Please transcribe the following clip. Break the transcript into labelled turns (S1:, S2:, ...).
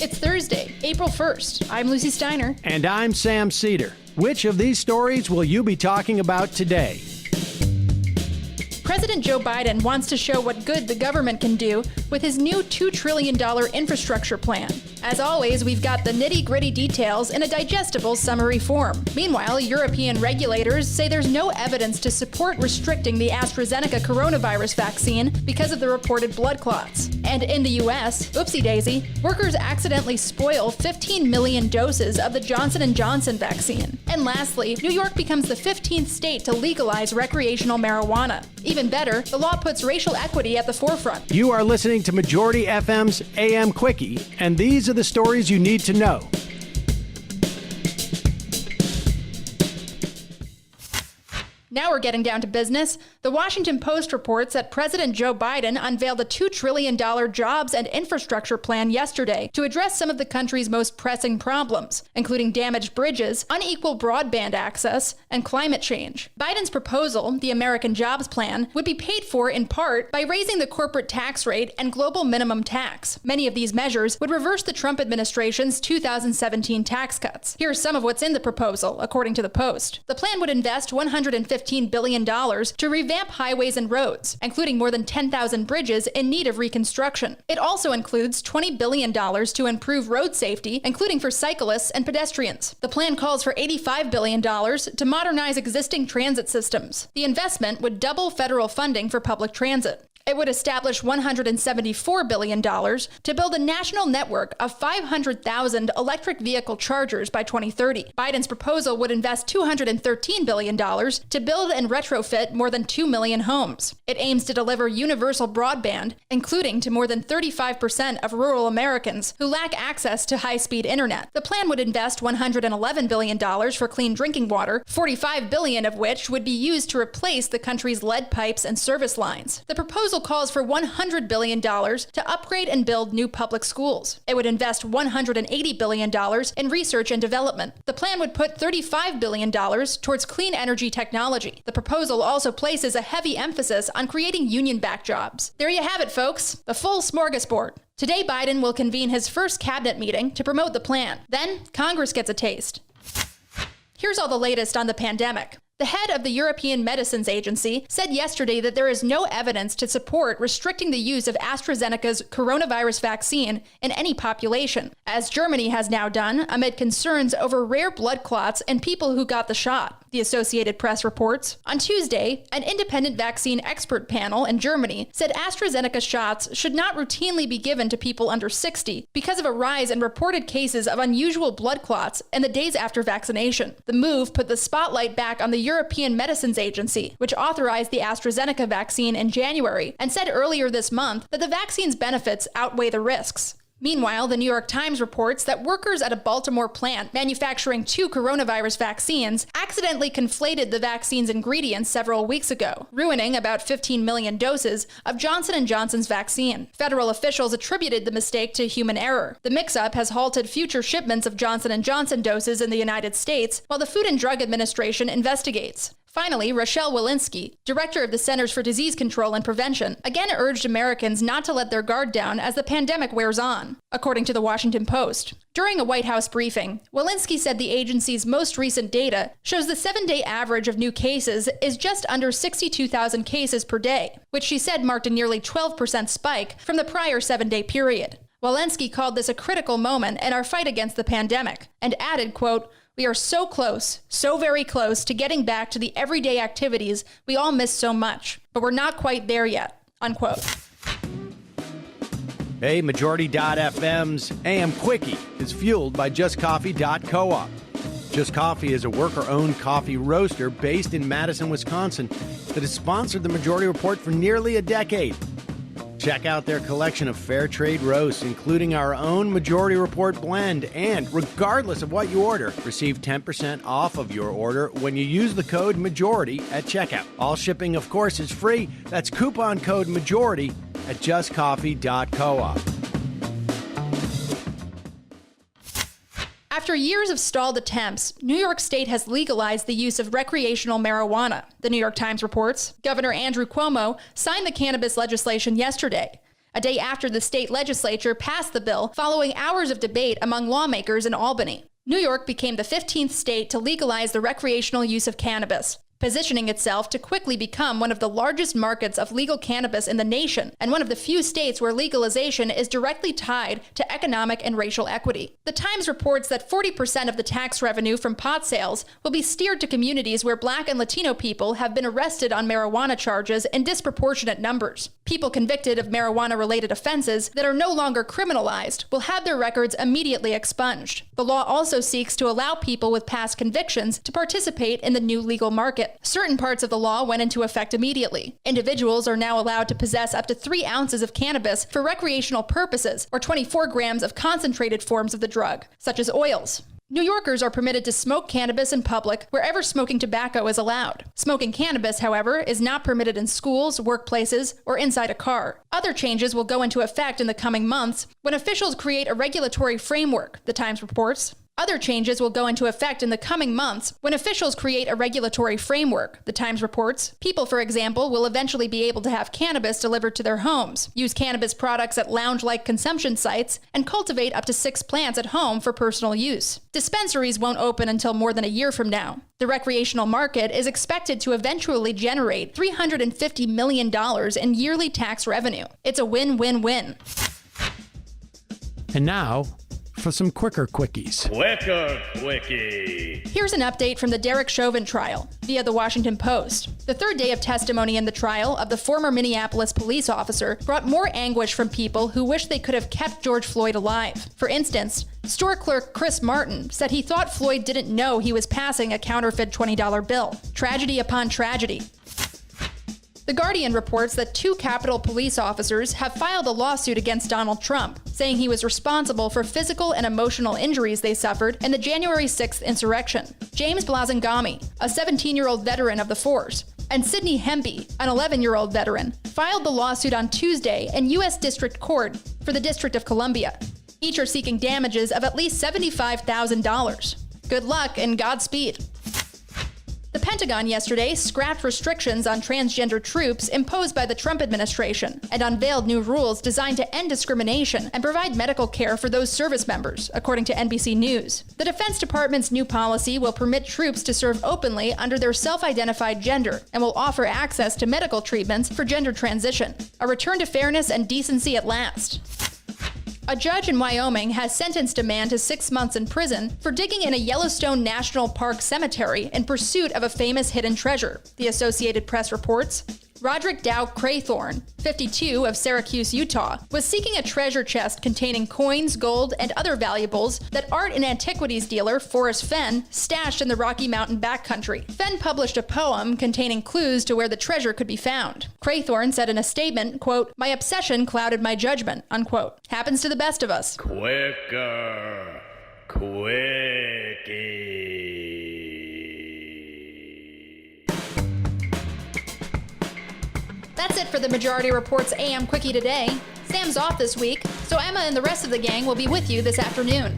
S1: It's Thursday, April 1st. I'm Lucy Steiner.
S2: And I'm Sam Cedar. Which of these stories will you be talking about today?
S1: President Joe Biden wants to show what good the government can do with his new $2 trillion infrastructure plan. As always, we've got the nitty-gritty details in a digestible summary form. Meanwhile, European regulators say there's no evidence to support restricting the AstraZeneca coronavirus vaccine because of the reported blood clots. And in the U.S., oopsie daisy, workers accidentally spoil 15 million doses of the Johnson & Johnson vaccine. And lastly, New York becomes the 15th state to legalize recreational marijuana. Even better, the law puts racial equity at the forefront.
S2: You are listening to Majority FM's AM Quickie, and these are the stories you need to know.
S1: Now we're getting down to business. The Washington Post reports that President Joe Biden unveiled a $2 trillion jobs and infrastructure plan yesterday to address some of the country's most pressing problems, including damaged bridges, unequal broadband access, and climate change. Biden's proposal, the American Jobs Plan, would be paid for in part by raising the corporate tax rate and global minimum tax. Many of these measures would reverse the Trump administration's 2017 tax cuts. Here's some of what's in the proposal, according to the Post. The plan would invest $115 billion to revamp highways and roads, including more than 10,000 bridges in need of reconstruction. It also includes $20 billion to improve road safety, including for cyclists and pedestrians. The plan calls for $85 billion to modernize existing transit systems. The investment would double federal funding for public transit. It would establish $174 billion to build a national network of 500,000 electric vehicle chargers by 2030. Biden's proposal would invest $213 billion to build and retrofit more than 2 million homes. It aims to deliver universal broadband, including to more than 35% of rural Americans who lack access to high-speed internet. The plan would invest $111 billion for clean drinking water, $45 billion of which would be used to replace the country's lead pipes and service lines. The proposal calls for $100 billion to upgrade and build new public schools. It would invest $180 billion in research and development. The plan would put $35 billion towards clean energy technology. The proposal also places a heavy emphasis on creating union-backed jobs. There you have it, folks, the full smorgasbord. Today, Biden will convene his first cabinet meeting to promote the plan. Then, Congress gets a taste. Here's all the latest on the pandemic. The head of the European Medicines Agency said yesterday that there is no evidence to support restricting the use of AstraZeneca's coronavirus vaccine in any population, as Germany has now done amid concerns over rare blood clots in people who got the shot, the Associated Press reports. On Tuesday, an independent vaccine expert panel in Germany said AstraZeneca shots should not routinely be given to people under 60 because of a rise in reported cases of unusual blood clots in the days after vaccination. The move put the spotlight back on the European Medicines Agency, which authorized the AstraZeneca vaccine in January and said earlier this month that the vaccine's benefits outweigh the risks. Meanwhile, the New York Times reports that workers at a Baltimore plant manufacturing 2 coronavirus vaccines accidentally conflated the vaccine's ingredients several weeks ago, ruining about 15 million doses of Johnson & Johnson's vaccine. Federal officials attributed the mistake to human error. The mix-up has halted future shipments of Johnson & Johnson doses in the United States, while the Food and Drug Administration investigates. Finally, Rochelle Walensky, director of the Centers for Disease Control and Prevention, again urged Americans not to let their guard down as the pandemic wears on, according to the Washington Post. During a White House briefing, Walensky said the agency's most recent data shows the 7-day average of new cases is just under 62,000 cases per day, which she said marked a nearly 12% spike from the prior 7-day period. Walensky called this a critical moment in our fight against the pandemic and added, quote, "We are so close, so very close to getting back to the everyday activities we all miss so much, but we're not quite there yet," unquote.
S2: Hey, Majority.fm's AM Quickie is fueled by JustCoffee.coop. Just Coffee is a worker-owned coffee roaster based in Madison, Wisconsin that has sponsored the Majority Report for nearly a decade. Check out their collection of fair trade roasts, including our own Majority Report blend. And regardless of what you order, receive 10% off of your order when you use the code MAJORITY at checkout. All shipping, of course, is free. That's coupon code MAJORITY at justcoffee.coop.
S1: After years of stalled attempts, New York State has legalized the use of recreational marijuana, the New York Times reports. Governor Andrew Cuomo signed the cannabis legislation yesterday. a day after the state legislature passed the bill following hours of debate among lawmakers in Albany. New York became the 15th state to legalize the recreational use of cannabis, positioning itself to quickly become one of the largest markets of legal cannabis in the nation and one of the few states where legalization is directly tied to economic and racial equity. The Times reports that 40% of the tax revenue from pot sales will be steered to communities where Black and Latino people have been arrested on marijuana charges in disproportionate numbers. People convicted of marijuana-related offenses that are no longer criminalized will have their records immediately expunged. The law also seeks to allow people with past convictions to participate in the new legal market. Certain parts of the law went into effect immediately. Individuals are now allowed to possess up to 3 ounces of cannabis for recreational purposes, or 24 grams of concentrated forms of the drug, such as oils. New Yorkers are permitted to smoke cannabis in public wherever smoking tobacco is allowed. Smoking cannabis, however, is not permitted in schools, workplaces, or inside a car. Other changes will go into effect in the coming months when officials create a regulatory framework, the Times reports. Other changes will go into effect in the coming months when officials create a regulatory framework, the Times reports. People, for example, will eventually be able to have cannabis delivered to their homes, use cannabis products at lounge-like consumption sites, and cultivate up to 6 plants at home for personal use. Dispensaries won't open until more than a year from now. The recreational market is expected to eventually generate $350 million in yearly tax revenue. It's a win-win-win.
S2: And now, for some quicker quickies.
S3: Quicker Quickie.
S1: Here's an update from the Derek Chauvin trial via the Washington Post. The third day of testimony in the trial of the former Minneapolis police officer brought more anguish from people who wish they could have kept George Floyd alive. For instance, store clerk Chris Martin said he thought Floyd didn't know he was passing a counterfeit $20 bill. Tragedy upon tragedy. The Guardian reports that 2 Capitol police officers have filed a lawsuit against Donald Trump, saying he was responsible for physical and emotional injuries they suffered in the January 6th insurrection. James Blazingami, a 17-year-old veteran of the force, and Sidney Hemby, an 11-year-old veteran, filed the lawsuit on Tuesday in U.S. District Court for the District of Columbia. Each are seeking damages of at least $75,000. Good luck and Godspeed. The Pentagon yesterday scrapped restrictions on transgender troops imposed by the Trump administration and unveiled new rules designed to end discrimination and provide medical care for those service members, according to NBC News. The Defense Department's new policy will permit troops to serve openly under their self-identified gender and will offer access to medical treatments for gender transition. A return to fairness and decency at last. A judge in Wyoming has sentenced a man to 6 months in prison for digging in a Yellowstone National Park cemetery in pursuit of a famous hidden treasure, the Associated Press reports. Roderick Dow Craythorne, 52, of Syracuse, Utah, was seeking a treasure chest containing coins, gold, and other valuables that art and antiquities dealer Forrest Fenn stashed in the Rocky Mountain backcountry. Fenn published a poem containing clues to where the treasure could be found. Craythorne said in a statement, quote, "My obsession clouded my judgment," unquote. Happens to the best of us.
S3: Quicker Quickie.
S1: That's it for the Majority Report's AM Quickie today. Sam's off this week, so Emma and the rest of the gang will be with you this afternoon.